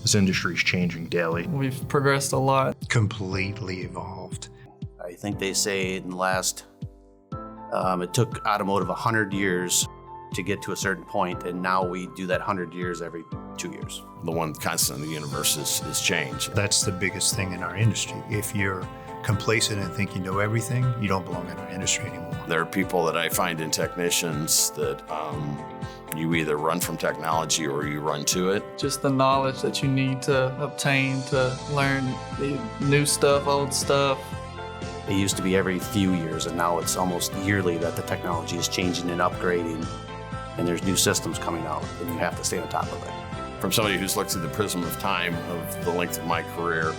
This industry is changing daily. We've progressed a lot. Completely evolved. I think they say in the last, it took automotive 100 years to get to a certain point, and now we do that 100 years every 2 years. The one constant in the universe is change. That's the biggest thing in our industry. If you're complacent and think you know everything, you don't belong in our industry anymore. There are people that I find in technicians that you either run from technology or you run to it. Just the knowledge that you need to obtain to learn the new stuff, old stuff. It used to be every few years, and now it's almost yearly that the technology is changing and upgrading, and there's new systems coming out, and you have to stay on top of it. From somebody who's looked through the prism of time of the length of my career,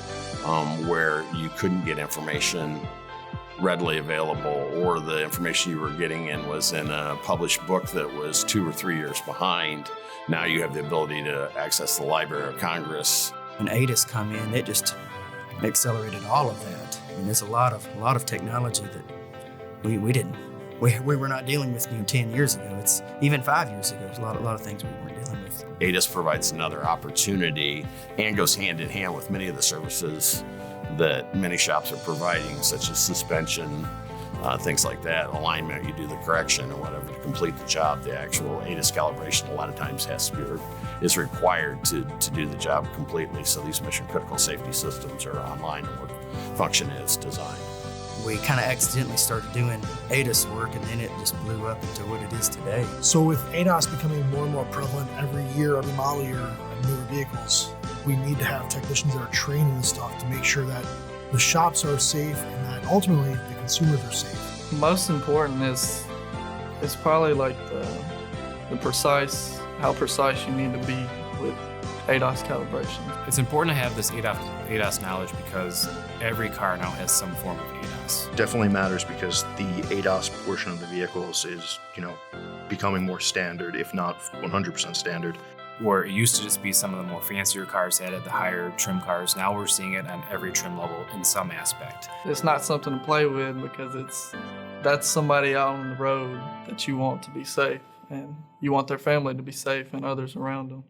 where you couldn't get information readily available, or the information you were getting in was in a published book that was 2 or 3 years behind. Now you have the ability to access the Library of Congress. When ADAS come in, it just accelerated all of that. I mean, there's a lot of technology that we were not dealing with 10 years ago. It's even 5 years ago. There's a lot of things we weren't dealing with. ADAS provides another opportunity and goes hand in hand with many of the services that many shops are providing, such as suspension, things like that, alignment, you do the correction or whatever to complete the job. The actual ADAS calibration a lot of times is required to do the job completely. So these mission critical safety systems are online and work function as designed. We kind of accidentally started doing ADAS work, and then it just blew up into what it is today. So with ADAS becoming more and more prevalent every year, every model year of newer vehicles, we need to have technicians that are trained in this stuff to make sure that the shops are safe and that ultimately the consumers are safe. Most important is probably like how precise you need to be with ADAS calibration. It's important to have this ADAS knowledge because every car now has some form of ADAS. Definitely matters because the ADAS portion of the vehicles is, becoming more standard, if not 100% standard. Where it used to just be some of the more fancier cars had it, the higher trim cars. Now we're seeing it on every trim level in some aspect. It's not something to play with because that's somebody out on the road that you want to be safe, and you want their family to be safe and others around them.